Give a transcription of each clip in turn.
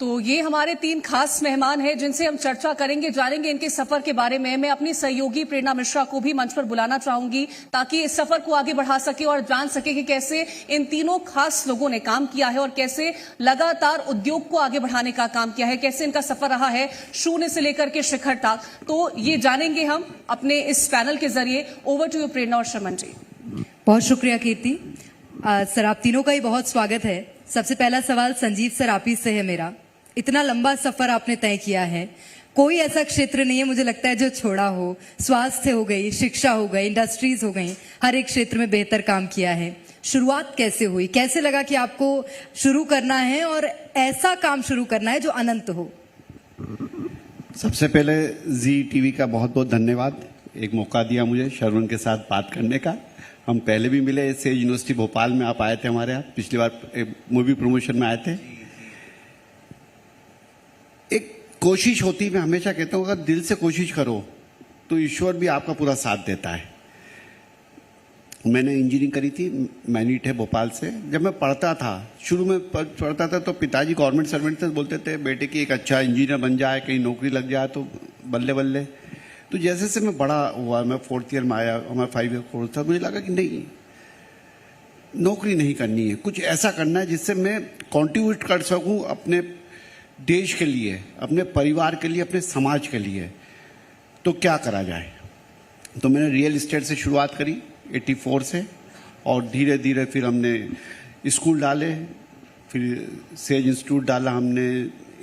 तो ये हमारे 3 खास मेहमान हैं जिनसे हम चर्चा करेंगे, जानेंगे इनके सफर के बारे में। मैं अपनी सहयोगी प्रेरणा मिश्रा को भी मंच पर बुलाना चाहूंगी ताकि इस सफर को आगे बढ़ा सके और जान सके कि कैसे इन तीनों खास लोगों ने काम किया है और कैसे लगातार उद्योग को आगे बढ़ाने का काम किया है, कैसे इनका सफर रहा है शून्य से लेकर के शिखर तक। तो ये जानेंगे हम अपने इस पैनल के जरिए। ओवर टू यू प्रेरणा और शर्मन जी। बहुत शुक्रिया कीर्ति। सर, आप तीनों का ही बहुत स्वागत है। सबसे पहला सवाल संजीव सर आप ही से है मेरा। इतना लंबा सफर आपने तय किया है, कोई ऐसा क्षेत्र नहीं है मुझे लगता है जो छोड़ा हो। स्वास्थ्य हो गई, शिक्षा हो गई, इंडस्ट्रीज हो गई, हर एक क्षेत्र में बेहतर काम किया है। शुरुआत कैसे हुई, कैसे लगा कि आपको शुरू करना है और ऐसा काम शुरू करना है जो अनंत हो? सबसे पहले जी टीवी का बहुत बहुत धन्यवाद, एक मौका दिया मुझे शर्मन के साथ बात करने का। हम पहले भी मिले, सेज यूनिवर्सिटी भोपाल में आप आए थे हमारे यहाँ, पिछली बार मूवी प्रमोशन में आए थे। एक कोशिश होती, मैं हमेशा कहता हूँ अगर दिल से कोशिश करो तो ईश्वर भी आपका पूरा साथ देता है। मैंने इंजीनियरिंग करी थी, मैनिट है भोपाल से। जब मैं पढ़ता था, शुरू में पढ़ता था तो पिताजी गवर्नमेंट सर्वेंट थे, बोलते थे बेटे की एक अच्छा इंजीनियर बन जाए, कहीं नौकरी लग जाए तो बल्ले बल्ले। तो जैसे जैसे मैं बड़ा हुआ, मैं 4th ईयर में आया, हमारा 5 ईयर कोर्स था, मुझे लगा कि नहीं, नौकरी नहीं करनी है, कुछ ऐसा करना है जिससे मैं कंट्रीब्यूट कर सकूं अपने देश के लिए, अपने परिवार के लिए, अपने समाज के लिए। तो क्या करा जाए? तो मैंने रियल एस्टेट से शुरुआत करी 84 से, और धीरे धीरे फिर हमने स्कूल डाले, फिर सेज इंस्टीट्यूट डाला, हमने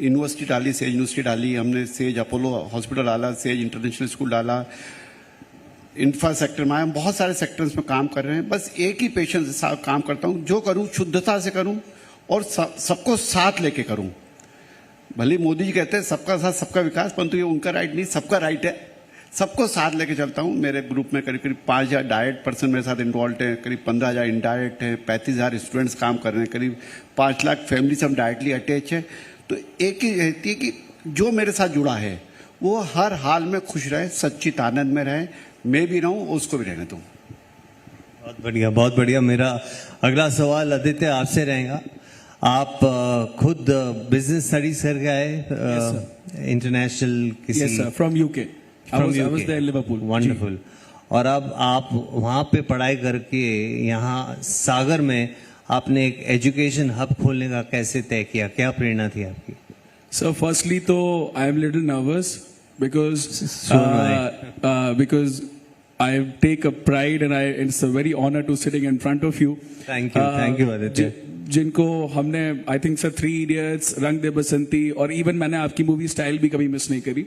यूनिवर्सिटी डाली, सेज यूनिवर्सिटी डाली, हमने सेज अपोलो हॉस्पिटल डाला, सेज इंटरनेशनल स्कूल डाला, इंफ्रा सेक्टर में आए। हम बहुत सारे सेक्टर्स में काम कर रहे हैं। बस एक ही पेशेंस के साथ काम करता हूँ, जो करूँ शुद्धता से करूँ और सबको साथ लेके करूँ। भले मोदी जी कहते हैं सबका साथ सबका विकास, परंतु ये उनका राइट नहीं, सबका राइट है। सबको साथ लेके चलता हूँ। मेरे ग्रुप में करीब करीब 5000 डायरेक्ट पर्सन मेरे साथ इन्वॉल्व हैं, करीब 15000 इनडायरेक्ट हैं, 35000 स्टूडेंट्स काम कर रहे हैं, करीब 5 लाख फैमिली सब डायरेक्टली अटैच है। तो एक ही रहती है कि जो मेरे साथ जुड़ा है वो हर हाल में खुश रहे, सच्चित आनंद में रहे, मैं भी रहूं, उसको भी रहने दूं। बहुत बढ़िया, बहुत बढ़िया। मेरा अगला सवाल आदित्य आपसे रहेगा। आप खुद बिजनेस स्टडीज करके आए, इंटरनेशनल किसी? Yes sir, from UK. I was there in Liverpool. Wonderful. और अब आप वहाँ पे पढ़ाई करके यहाँ सागर में आपने एक एजुकेशन हब खोलने का कैसे तय किया, क्या प्रेरणा थी आपकी? So firstly तो I am little nervous because because I take a pride and it's a very honor to sitting in front of you. Thank you Aditya. जिनको हमने आई थिंक सर 3 इडियट्स, रंग दे बसंती और इवन मैंने आपकी मूवी स्टाइल भी कभी miss नहीं करी।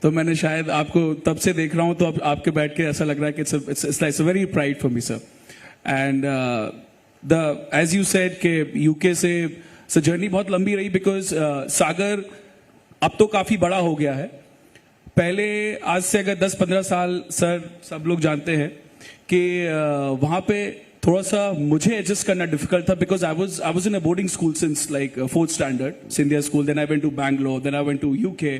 तो मैंने शायद आपको तब से देख रहा हूँ, तो अब आपके बैठ के ऐसा लग रहा है कि it's a very pride for me sir. And as you said के यूके से जर्नी बहुत लंबी रही, बिकॉज सागर अब तो काफी बड़ा हो गया है। पहले आज से अगर 10-15 साल सर सब लोग जानते हैं कि वहां पे थोड़ा सा मुझे एडजस्ट करना डिफिकल्ट था, because I was in a boarding school since like 4th standard, Scindia school, then I went to Bangalore, then I went to UK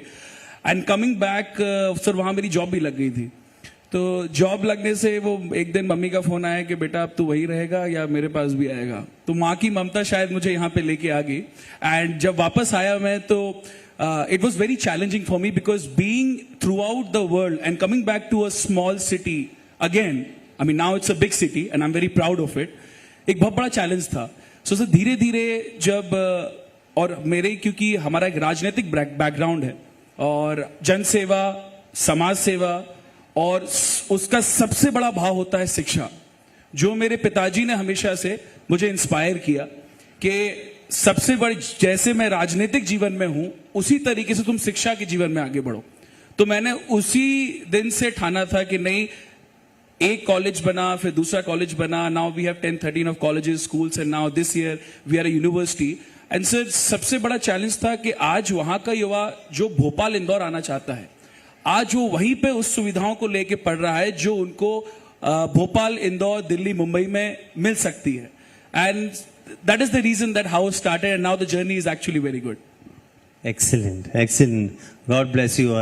and coming back sir वहां मेरी जॉब भी लग गई थी। तो जॉब लगने से वो एक दिन मम्मी का फोन आया कि बेटा अब तू वही रहेगा या मेरे पास भी आएगा। तो माँ की ममता शायद मुझे यहाँ पे लेके आ गई। एंड जब वापस आया मैं तो it was very challenging for me, because being throughout the world and coming back to a small city again, I mean now it's a big city and I'm very proud of it, एक बहुत बड़ा challenge था। So sir धीरे धीरे जब और मेरे क्योंकि हमारा एक राजनीतिक बैकग्राउंड है और जन सेवा, समाज सेवा, और उसका सबसे बड़ा भाव होता है शिक्षा, जो मेरे पिताजी ने हमेशा से मुझे इंस्पायर किया कि सबसे बड़ी, जैसे मैं राजनीतिक जीवन में हूं उसी तरीके से तुम शिक्षा के जीवन में आगे बढ़ो। तो मैंने उसी दिन से ठाना था कि नहीं, एक कॉलेज बना, फिर दूसरा कॉलेज बना, now we have 10-13 of colleges, schools, and now this year we are a university. And sir सबसे बड़ा चैलेंज था कि आज वहां का युवा जो भोपाल इंदौर आना चाहता है, आज वो वहीं पे उस सुविधाओं को लेके पढ़ रहा है जो उनको भोपाल, इंदौर, दिल्ली, मुंबई में मिल सकती है। And that is the reason that how it started, and now the journey is actually very good. Excellent, excellent. God bless you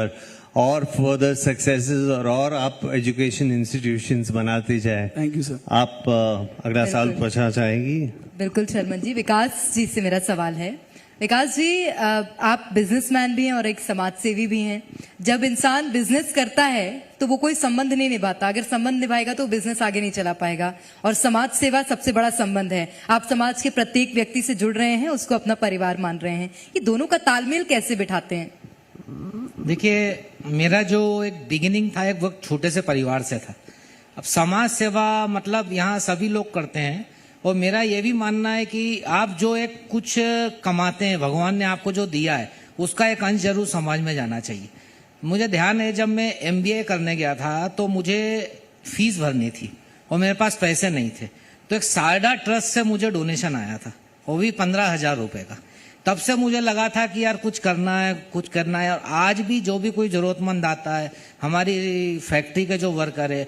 और further successes और आप education institutions बनाते जाए। Thank you sir. आप अगला साल पूछना चाहेंगी? बिल्कुल शर्मन जी। विकास जी से मेरा सवाल है, विकास जी, आप बिजनेसमैन भी हैं और एक समाजसेवी भी हैं। जब इंसान बिजनेस करता है तो वो कोई संबंध नहीं निभाता, अगर संबंध निभाएगा तो बिजनेस आगे नहीं चला पाएगा, और समाज सेवा सबसे बड़ा संबंध है। आप समाज के प्रत्येक व्यक्ति से जुड़ रहे हैं, उसको अपना परिवार मान रहे हैं, ये दोनों का तालमेल कैसे बिठाते हैं? देखिए, मेरा जो एक बिगिनिंग था एक वक्त छोटे से परिवार से था। अब समाज सेवा मतलब यहाँ सभी लोग करते हैं, और मेरा ये भी मानना है कि आप जो एक कुछ कमाते हैं, भगवान ने आपको जो दिया है उसका एक अंश जरूर समाज में जाना चाहिए। मुझे ध्यान है, जब मैं MBA करने गया था तो मुझे फीस भरनी थी और मेरे पास पैसे नहीं थे, तो एक सारडा ट्रस्ट से मुझे डोनेशन आया था, वो भी 15,000 रुपए का। तब से मुझे लगा था कि यार कुछ करना है। और आज भी जो भी कोई जरूरतमंद आता है, हमारी फैक्ट्री के जो वर्कर है,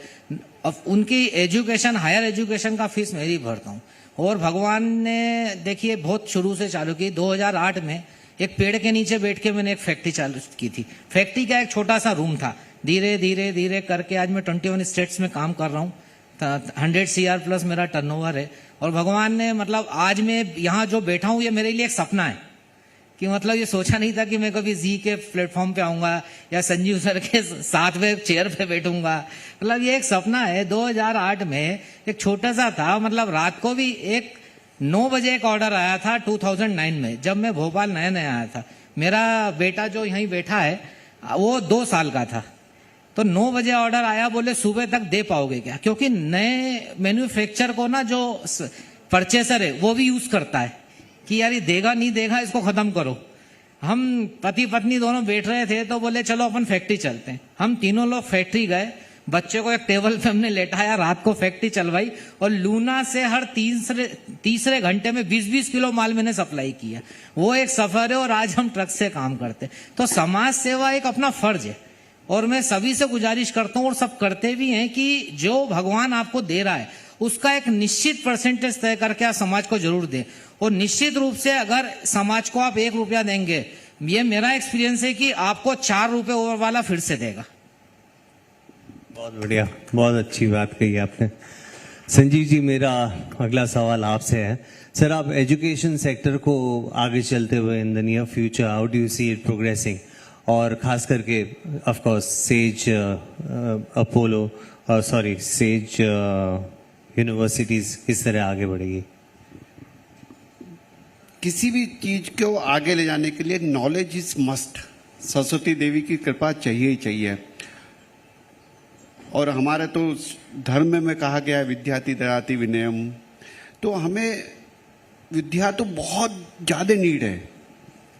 अब उनकी एजुकेशन, हायर एजुकेशन का फीस मैं ही भरता हूँ। और भगवान ने देखिए बहुत शुरू से चालू की। 2008 में एक पेड़ के नीचे बैठ के मैंने एक फैक्ट्री चालू की थी। फैक्ट्री का एक छोटा सा रूम था, धीरे धीरे धीरे करके आज मैं 21 स्टेट्स में काम कर रहा हूँ। 100 CR प्लस मेरा टर्नओवर है। और भगवान ने मतलब आज मैं यहाँ जो बैठा हूँ, ये मेरे लिए एक सपना है कि मतलब ये सोचा नहीं था कि मैं कभी जी के प्लेटफॉर्म पे आऊंगा या संजीव सर के साथ में चेयर पे बैठूंगा। मतलब ये एक सपना है। 2008 में एक छोटा सा था, मतलब रात को भी एक 9 बजे एक ऑर्डर आया था 2009 में, जब मैं भोपाल नया नया आया था। मेरा बेटा जो यहीं बैठा है वो 2 साल का था, तो 9 बजे ऑर्डर आया, बोले सुबह तक दे पाओगे क्या? क्योंकि नए मैन्युफैक्चर को ना जो परचेसर है वो भी यूज करता है कि यार ये देगा नहीं देगा, इसको खत्म करो। हम पति पत्नी दोनों बैठ रहे थे, तो बोले चलो अपन फैक्ट्री चलते हैं। हम तीनों लोग फैक्ट्री गए, बच्चे को एक टेबल पे हमने लेटाया, रात को फैक्ट्री चलवाई, और लूना से हर तीसरे घंटे में 20-20 किलो माल मैंने सप्लाई किया। वो एक सफर है, और आज हम ट्रक से काम करते। तो समाज सेवा एक अपना फर्ज है, और मैं सभी से गुजारिश करता हूँ, और सब करते भी हैं, कि जो भगवान आपको दे रहा है उसका एक निश्चित परसेंटेज तय करके आप समाज को जरूर दें। और निश्चित रूप से अगर समाज को आप 1 रुपया देंगे, ये मेरा एक्सपीरियंस है कि आपको 4 रुपए ओवर वाला फिर से देगा। बहुत बढ़िया, बहुत अच्छी बात कही आपने। संजीव जी, मेरा अगला सवाल आपसे है। सर, आप एजुकेशन सेक्टर को आगे चलते हुए in the near future, how do you see it progressing? और खास करके of course says says universities किस तरह आगे बढ़ेगी? किसी भी चीज को आगे ले जाने के लिए नॉलेज इज मस्ट। सरस्वती देवी की कृपा चाहिए ही चाहिए। और हमारे तो धर्म में कहा गया है विद्याति दयाति विनयम, तो हमें विद्या तो बहुत ज्यादा नीड है,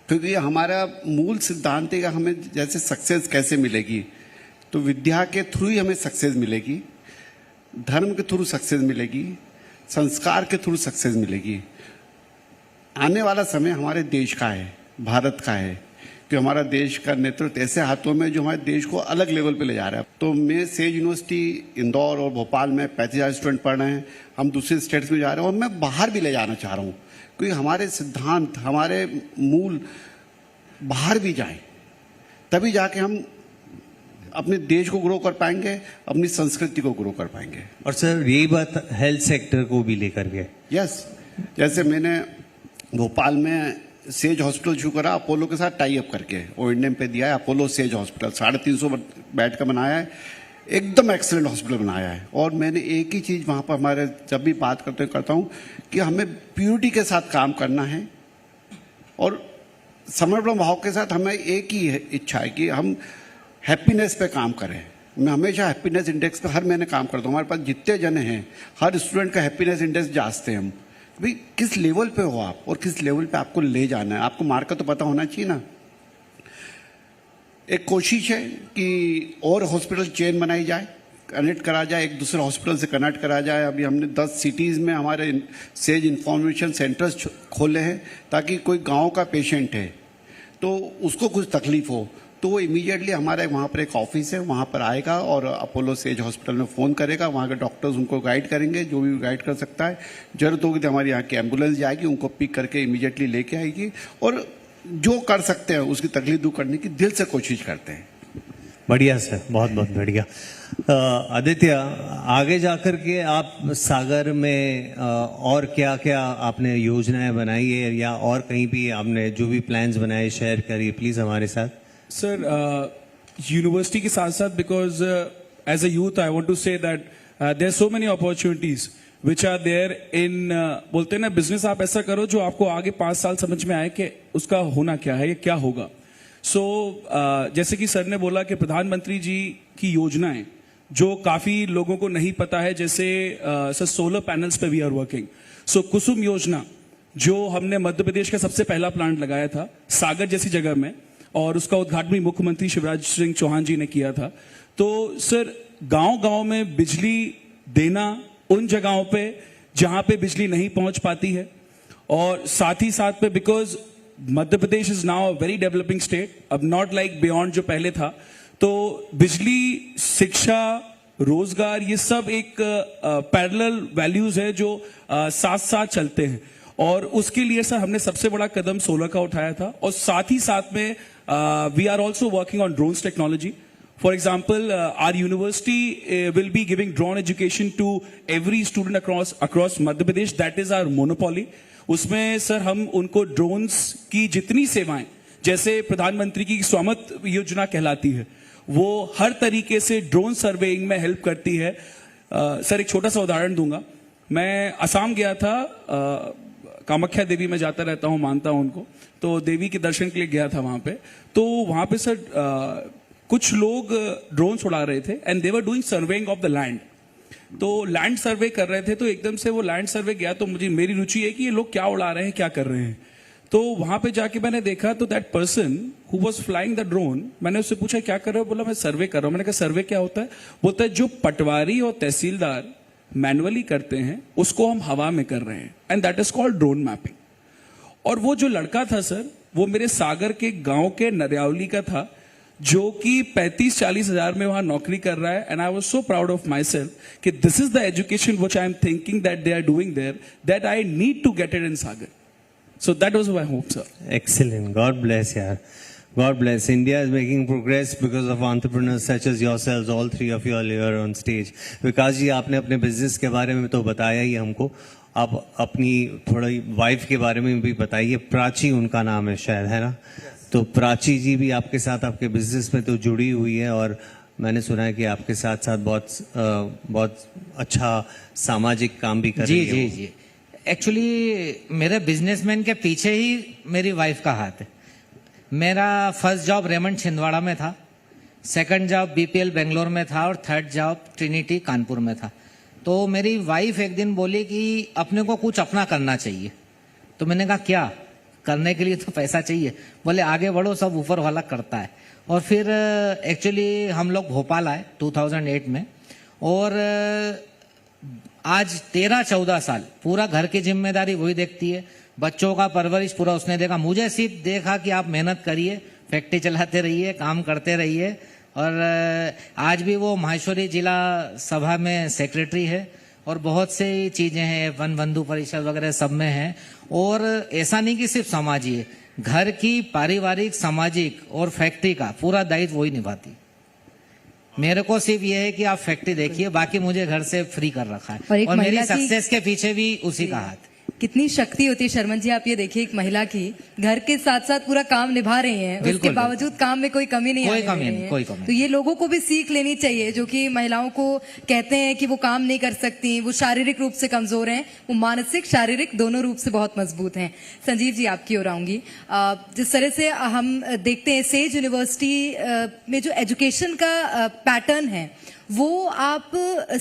क्योंकि हमारा मूल सिद्धांत है कि हमें जैसे सक्सेस कैसे मिलेगी, तो विद्या के थ्रू ही हमें सक्सेस मिलेगी, धर्म के थ्रू सक्सेस मिलेगी, संस्कार के थ्रू सक्सेस मिलेगी। आने वाला समय हमारे देश का है, भारत का है, कि हमारा देश का नेतृत्व ऐसे हाथों में जो हमारे देश को अलग लेवल पे ले जा रहा है। तो मैं सेज यूनिवर्सिटी इंदौर और भोपाल में 35,000 स्टूडेंट पढ़ रहे हैं, हम दूसरे स्टेट्स में जा रहे हैं, और मैं बाहर भी ले जाना चाह रहा हूँ, क्योंकि हमारे सिद्धांत, हमारे मूल बाहर भी जाए, तभी जाके हम अपने देश को ग्रो कर पाएंगे, अपनी संस्कृति को ग्रो कर पाएंगे। और सर, यही बात हेल्थ सेक्टर को भी लेकर के। यस, जैसे मैंने भोपाल में सेज हॉस्पिटल शुरू करा, अपोलो के साथ टाई अप करके, ओएनएम पे दिया है, अपोलो सेज हॉस्पिटल 350 बेड का बनाया है, एकदम एक्सीलेंट हॉस्पिटल बनाया है। और मैंने एक ही चीज वहां पर हमारे जब भी बात करता हूं कि हमें प्योरिटी के साथ काम करना है, और समर्पण भाव के साथ हमें एक ही इच्छा है कि हम हैप्पीनेस पे काम करें। मैं हमेशा हैप्पीनेस इंडेक्स पे हर महीने काम करता हूँ। हमारे पास जितने जन हैं, हर स्टूडेंट का हैप्पीनेस इंडेक्स जांचते हैं हम, भाई किस लेवल पे हो आप और किस लेवल पे आपको ले जाना है, आपको मार्कर तो पता होना चाहिए ना। एक कोशिश है कि और हॉस्पिटल चेन बनाई जाए, कनेक्ट करा जाए, एक दूसरे हॉस्पिटल से कनेक्ट करा जाए। अभी हमने 10 सिटीज में हमारे सेज इंफॉर्मेशन सेंटर्स खोले हैं, ताकि कोई गांव का पेशेंट है तो उसको कुछ तकलीफ हो तो वो इमीडिएटली हमारे वहाँ पर एक ऑफिस है, वहाँ पर आएगा और अपोलो सेज हॉस्पिटल में फ़ोन करेगा, वहाँ के डॉक्टर्स उनको गाइड करेंगे, जो भी गाइड कर सकता है। जरूरत होगी तो हमारी यहाँ की एम्बुलेंस जाएगी, उनको पिक करके इमीडिएटली लेके आएगी, और जो कर सकते हैं उसकी तकलीफ दूर करने की दिल से कोशिश करते हैं। बढ़िया सर, बहुत बहुत बढ़िया। आदित्य, आगे जाकर के आप सागर में और क्या क्या आपने योजनाएं बनाई है या और कहीं भी आपने जो भी प्लान्स बनाए शेयर करिए प्लीज हमारे साथ। सर यूनिवर्सिटी के साथ साथ because as a youth I want to say that there are so many opportunities which are there in बोलते हैं ना बिजनेस आप ऐसा करो जो आपको आगे 5 साल समझ में आए कि उसका होना क्या है, ये क्या होगा। सो जैसे कि सर ने बोला कि प्रधानमंत्री जी की योजनाएं जो काफी लोगों को नहीं पता है, जैसे सर सोलर पैनल्स पे वी आर वर्किंग। सो कुसुम योजना जो हमने मध्य प्रदेश का सबसे पहला प्लांट लगाया था सागर जैसी जगह में, और उसका उद्घाटन भी मुख्यमंत्री शिवराज सिंह चौहान जी ने किया था। तो सर गांव-गांव में बिजली देना उन जगहों पे जहां पे बिजली नहीं पहुंच पाती है, और साथ ही साथ पे because Madhya Pradesh is now a very developing state, अब नॉट लाइक बियॉन्ड जो पहले था, तो बिजली, शिक्षा, रोजगार ये सब एक पैरेलल वैल्यूज है जो साथ साथ चलते हैं। और उसके लिए सर हमने सबसे बड़ा कदम सोलर का उठाया था, और साथ ही साथ में we are also working on drones technology. For example, our university will be giving drone education to every student across Madhya Pradesh. That is our monopoly. उसमें सर हम उनको ड्रोन्स की जितनी सेवाएं, जैसे प्रधानमंत्री की स्वामित्व योजना कहलाती है, वो हर तरीके से ड्रोन सर्वेइंग में हेल्प करती है। सर एक छोटा सा उदाहरण दूंगा। मैं असम गया था, कामाख्या देवी में जाता रहता हूँ, मानता हूँ उनको, तो देवी के दर्शन के लिए गया था वहां पे। तो वहां पे सर कुछ लोग ड्रोन उड़ा रहे थे and they were doing surveying of the land. तो लैंड सर्वे कर रहे थे, तो एकदम से वो लैंड सर्वे गया, तो मेरी रुचि है कि ये लोग क्या उड़ा रहे हैं, क्या कर रहे हैं। तो वहां पे जाके मैंने देखा, तो that person who was flying the drone, मैंने उससे पूछा क्या कर रहे हो, बोला मैं सर्वे कर रहा हूं। मैंने कहा सर्वे क्या होता है? बोलता है जो पटवारी और तहसीलदार मैनुअली करते हैं उसको हम हवा में कर रहे हैं, and that is called drone mapping. और वो जो लड़का था सर, वो मेरे सागर के गांव के नरियावली का था, जो कि 35-40 हजार में वहां नौकरी कर रहा है। And I was so proud of myself कि this is the education which I am thinking that they are doing there, that I need to get it in Sagar. So that was my hope sir. Excellent. God bless यार. God bless. India is making progress because of entrepreneurs such as yourselves. All three of you are here on stage. विकास जी, आपने अपने business के बारे में तो बताया ही हमको, आप अपनी थोड़ी वाइफ के बारे में भी बताइए। प्राची उनका नाम है शायद, है ना? तो प्राची जी भी आपके साथ आपके बिजनेस में तो जुड़ी हुई है, और मैंने सुना है कि आपके साथ साथ बहुत अच्छा सामाजिक काम भी कर रही है। जी। एक्चुअली मेरे बिजनेसमैन के पीछे ही मेरी वाइफ का हाथ है। मेरा फर्स्ट जॉब रेमंड छिंदवाड़ा में था, सेकंड जॉब बीपीएल बेंगलोर में था, और थर्ड जॉब ट्रिनिटी कानपुर में था। तो मेरी वाइफ एक दिन बोली कि अपने को कुछ अपना करना चाहिए। तो मैंने कहा क्या करने के लिए तो पैसा चाहिए। बोले आगे बढ़ो, सब ऊपर वाला करता है। और फिर एक्चुअली हम लोग भोपाल आए 2008 में, और आज 13-14 साल पूरा घर की जिम्मेदारी वही देखती है, बच्चों का परवरिश पूरा उसने देखा। मुझे सिर्फ देखा कि आप मेहनत करिए, फैक्ट्री चलाते रहिए, काम करते रहिए। और आज भी वो माहेश्वरी जिला सभा में सेक्रेटरी है, और बहुत सी चीजें हैं, वन बंधु परिषद वगैरह सब में है। और ऐसा नहीं कि सिर्फ समाज ही है, घर की पारिवारिक, सामाजिक और फैक्ट्री का पूरा दायित्व वही निभाती। मेरे को सिर्फ ये है कि आप फैक्ट्री देखिए, बाकी मुझे घर से फ्री कर रखा है, और मेरी सक्सेस के पीछे भी उसी का हाथ। कितनी शक्ति होती है शर्मन जी, आप ये देखिए, एक महिला की घर के साथ साथ पूरा काम निभा रही हैं, उसके बावजूद काम में कोई कमी नहीं कोई कमी। तो ये लोगों को भी सीख लेनी चाहिए, जो कि महिलाओं को कहते हैं कि वो काम नहीं कर सकती, वो शारीरिक रूप से कमजोर हैं, वो मानसिक शारीरिक दोनों रूप से बहुत मजबूत हैं। संजीव जी, आपकी ओर आऊंगी। जिस तरह से हम देखते हैं सेज यूनिवर्सिटी में जो एजुकेशन का पैटर्न है, वो आप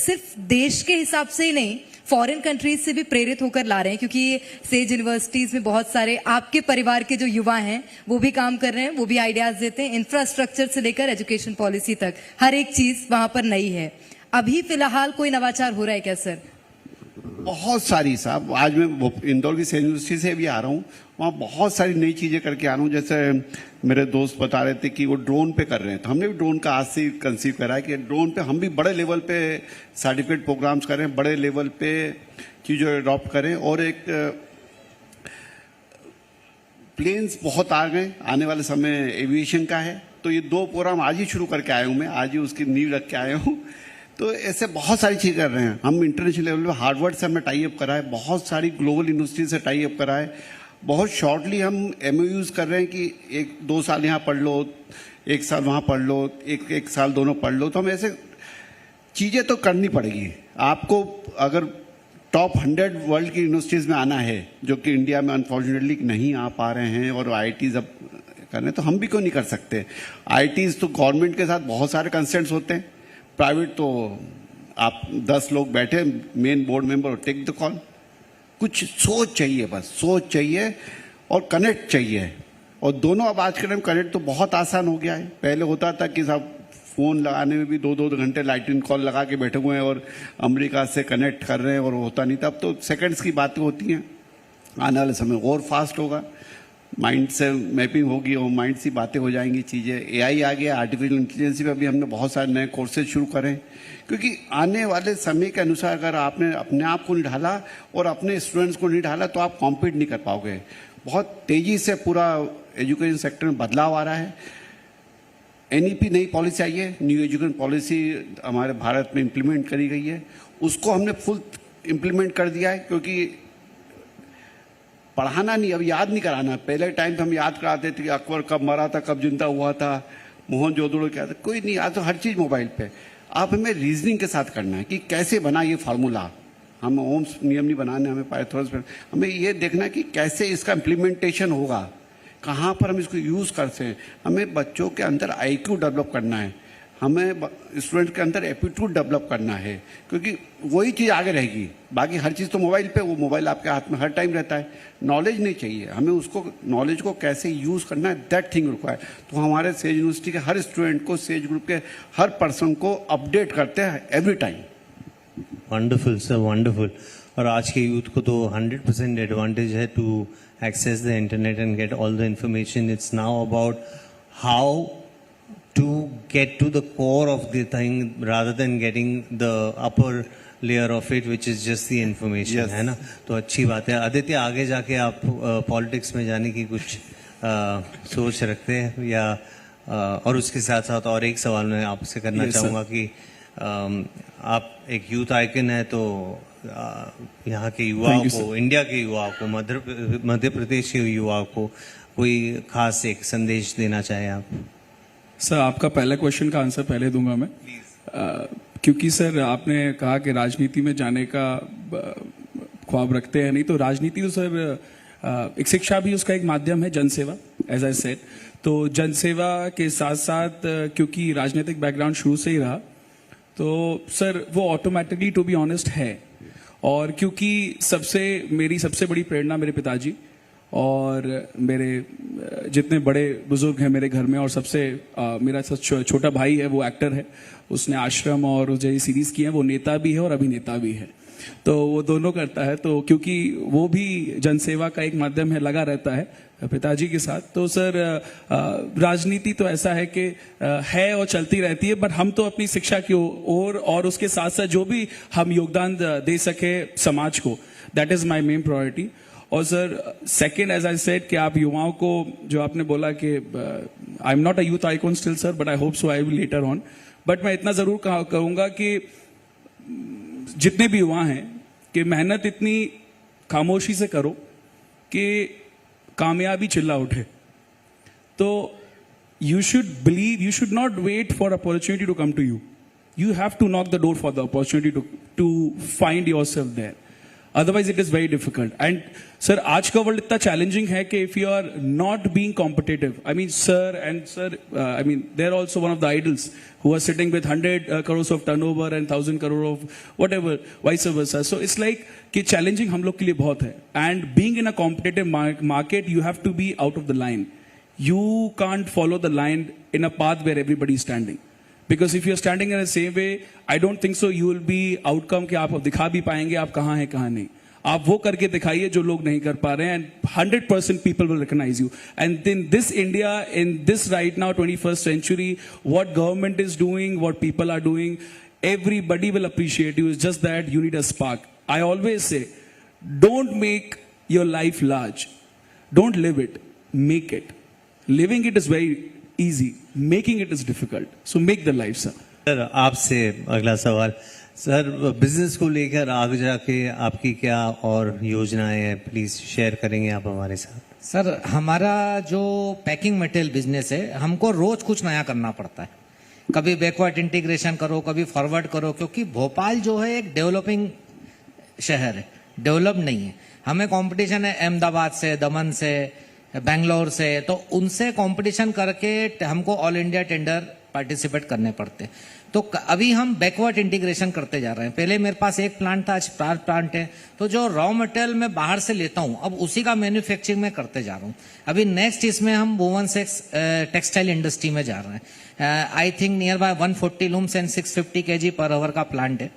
सिर्फ देश के हिसाब से ही नहीं, फॉरेन कंट्रीज से भी प्रेरित होकर ला रहे हैं, क्योंकि सेज यूनिवर्सिटीज में बहुत सारे आपके परिवार के जो युवा हैं वो भी काम कर रहे हैं, वो भी आइडियाज देते हैं। इंफ्रास्ट्रक्चर से लेकर एजुकेशन पॉलिसी तक हर एक चीज वहां पर नई है। अभी फिलहाल कोई नवाचार हो रहा है क्या सर? बहुत सारी साहब, आज मैं इंदौर की सेज यूनिवर्सिटी से भी आ रहा हूँ, वहाँ बहुत सारी नई चीजें करके आ रहा हूँ। जैसे मेरे दोस्त बता रहे थे कि वो ड्रोन पे कर रहे हैं, तो हमने भी ड्रोन का आज से कंसीव करा है कि ड्रोन पे हम भी बड़े लेवल पे सर्टिफिकेट प्रोग्राम्स करें, बड़े लेवल पे चीज़ें अडॉप्ट करें। और एक प्लेन्स बहुत आ गए, आने वाले समय एविएशन का है, तो ये 2 प्रोग्राम आज ही शुरू करके आया हूँ मैं, आज ही उसकी नींव रख के आया हूँ। तो ऐसे बहुत सारी चीज़ कर रहे हैं हम। इंटरनेशनल लेवल पे हार्वर्ड से हमने टाई अप करा है, बहुत सारी ग्लोबल यूनिवर्सिटी से टाई अप करा है, बहुत शॉर्टली हम MOUs कर रहे हैं कि 1-2 साल यहाँ पढ़ लो, 1 साल वहाँ पढ़ लो, एक साल दोनों पढ़ लो। तो हम ऐसे चीज़ें तो करनी पड़ेगी आपको। अगर टॉप 100 वर्ल्ड की यूनिवर्सिटीज़ में आना है, जो कि इंडिया में अनफॉर्चुनेटली नहीं आ पा रहे हैं, और IITs अब कर रहे हैं, तो हम भी क्यों नहीं कर सकते। IITs तो गवर्नमेंट के साथ बहुत सारे कंसेंट्स होते हैं, प्राइवेट तो आप 10 लोग बैठे मेन बोर्ड मेंबर और टेक द कॉल। कुछ सोच चाहिए, बस सोच चाहिए और कनेक्ट चाहिए। और दोनों अब आज के टाइम कनेक्ट तो बहुत आसान हो गया है। पहले होता था कि साहब फ़ोन लगाने में भी 2-2 घंटे लाइटिंग कॉल लगा के बैठे हुए हैं और अमेरिका से कनेक्ट कर रहे हैं, और होता नहीं था। अब तो सेकंड्स की बातें होती हैं। आने वाले समय और फास्ट होगा, माइंड से मैपिंग होगी और माइंड से बातें हो जाएंगी चीज़ें। AI आ गया, आर्टिफिशियल इंटेलिजेंस पे भी हमने बहुत सारे नए कोर्सेज शुरू करें, क्योंकि आने वाले समय के अनुसार अगर आपने अपने आप को नहीं ढाला और अपने स्टूडेंट्स को नहीं ढाला तो आप कॉम्पीट नहीं कर पाओगे। बहुत तेज़ी से पूरा एजुकेशन सेक्टर में बदलाव आ रहा है। NEP नई पॉलिसी आई है, न्यू एजुकेशन पॉलिसी हमारे भारत में इम्प्लीमेंट करी गई है, उसको हमने फुल इम्प्लीमेंट कर दिया है, क्योंकि पढ़ाना नहीं, अब याद नहीं कराना। पहले टाइम पे हम याद कराते थे कि अकबर कब मरा था, कब जिंदा हुआ था, मोहनजोदड़ो क्या था, कोई नहीं। आज तो हर चीज़ मोबाइल पे। आप हमें रीजनिंग के साथ करना है कि कैसे बना ये फार्मूला। हम ओम्स नियम नहीं बनाने, हमें पाइथागोरस, हमें ये देखना है कि कैसे इसका इम्प्लीमेंटेशन होगा, कहाँ पर हम इसको यूज़ करते हैं। हमें बच्चों के अंदर IQ डेवलप करना है, हमें स्टूडेंट के अंदर एप्टीट्यूड डेवलप करना है, क्योंकि वही चीज़ आगे रहेगी। बाकी हर चीज़ तो मोबाइल पे, वो मोबाइल आपके हाथ में हर टाइम रहता है। नॉलेज नहीं चाहिए हमें, उसको नॉलेज को कैसे यूज़ करना है, दैट थिंग रिक्वायर। तो हमारे सेज यूनिवर्सिटी के हर स्टूडेंट को, सेज ग्रुप के हर पर्सन को अपडेट करते हैं every time. Wonderful sir, wonderful. और आज के यूथ को तो 100% एडवांटेज है to access the internet and get all the information. It's now about how to get to the core of the thing rather than getting the upper layer of it, which is just the information. Yes. है ना? तो अच्छी बात है। आदित्य, आगे जाके आप politics में जाने की कुछ सोच रखते हैं या और उसके साथ साथ और एक सवाल मैं आपसे करना चाहूँगा कि आप एक यूथ आइकन है, तो यहाँ के युवाओं को, इंडिया के युवाओं को, मध्य प्रदेश के युवाओं को कोई खास एक संदेश देना चाहे आप? सर, आपका पहला क्वेश्चन का आंसर पहले दूंगा मैं, क्योंकि सर आपने कहा कि राजनीति में जाने का ख्वाब रखते हैं। नहीं तो राजनीति तो सर एक शिक्षा भी उसका एक माध्यम है, जनसेवा, एज आई सेड। तो जनसेवा के साथ साथ क्योंकि राजनीतिक बैकग्राउंड शुरू से ही रहा, तो सर वो ऑटोमेटिकली टू बी ऑनेस्ट है। और क्योंकि मेरी सबसे बड़ी प्रेरणा मेरे पिताजी और मेरे जितने बड़े बुजुर्ग हैं मेरे घर में, और सबसे मेरा छोटा भाई है, वो एक्टर है, उसने आश्रम और जो सीरीज की है, वो नेता भी है और अभिनेता भी है, तो वो दोनों करता है। तो क्योंकि वो भी जनसेवा का एक माध्यम है, लगा रहता है पिताजी के साथ। तो सर राजनीति तो ऐसा है कि है और चलती रहती है, बट हम तो अपनी शिक्षा की ओर और उसके साथ साथ जो भी हम योगदान दे सके समाज को, that is my main priority. और sir second, as I said, कि आप युवाओं को, जो आपने बोला कि I am not a youth icon still sir, but I hope so I will later on. But मैं इतना जरूर कहूंगा कि जितने भी युवा हैं कि मेहनत इतनी खामोशी से करो कि कामयाबी चिल्ला उठे। तो you should believe, you should not wait for opportunity to come to you, you have to knock the door for the opportunity to find yourself there, otherwise it is very difficult. And sir आज का world इतना challenging है कि if you are not being competitive, I mean sir I mean they are also one of the idols who are sitting with 100 crores of turnover and 1,000 crore of whatever, vice versa. So it's like कि challenging हम लोग के लिए बहुत है. And being in a competitive market, you have to be out of the line. You can't follow the line in a path where everybody is standing. Because if you're standing in the same way, I don't think so you will be outcome कि आप दिखा भी पाएंगे आप कहाँ हैं कहाँ नहीं. आप वो करके दिखाइए जो लोग नहीं कर पा रहे हैं, and 100% people will recognize you. And in this India, in this right now 21st century, what government is doing, what people are doing, everybody will appreciate you. It's just that you need a spark. I always say, don't make your life large. Don't live it. make it. Living it is very easy. Making it is difficult. So make the life, sir. Sir आपसे अगला सवाल sir business को लेकर आगे जाके आपकी क्या और योजनाएं हैं प्लीज शेयर करेंगे आप हमारे साथ। सर हमारा जो पैकिंग मटेरियल बिजनेस है हमको रोज कुछ नया करना पड़ता है। कभी बैकवर्ड इंटीग्रेशन करो, कभी फॉरवर्ड करो, क्योंकि भोपाल जो है एक डेवलपिंग शहर है, डेवलप नहीं है। हमें कंपटीशन है अहमदाबाद से, दमन से, बेंगलोर से, तो उनसे कंपटीशन करके हमको ऑल इंडिया टेंडर पार्टिसिपेट करने पड़ते। तो अभी हम बैकवर्ड इंटीग्रेशन करते जा रहे हैं। पहले मेरे पास एक प्लांट था, आज 4 प्लांट है। तो जो रॉ मटेरियल मैं बाहर से लेता हूं अब उसी का मैन्युफैक्चरिंग में करते जा रहा हूं। अभी नेक्स्ट इसमें हम वोवन सेक्स टेक्सटाइल इंडस्ट्री में जा रहे हैं। I think nearby 140 looms and 650 kg per hour का प्लांट है।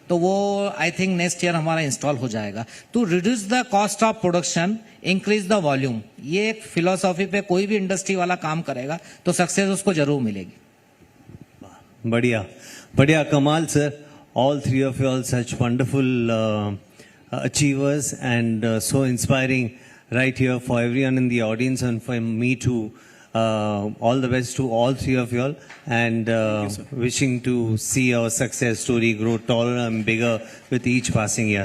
तो वो आई थिंक नेक्स्ट ईयर हमारा इंस्टॉल हो जाएगा। To reduce the cost of production, increase the volume, ये एक फिलोसॉफी पे कोई भी इंडस्ट्री वाला काम करेगा तो सक्सेस उसको जरूर मिलेगी। बढ़िया बढ़िया कमाल sir. All three of you all such wonderful achievers and so inspiring right here for everyone in the audience and for me too. All the best to all three of you all and wishing to see our success story grow taller and bigger with each passing year.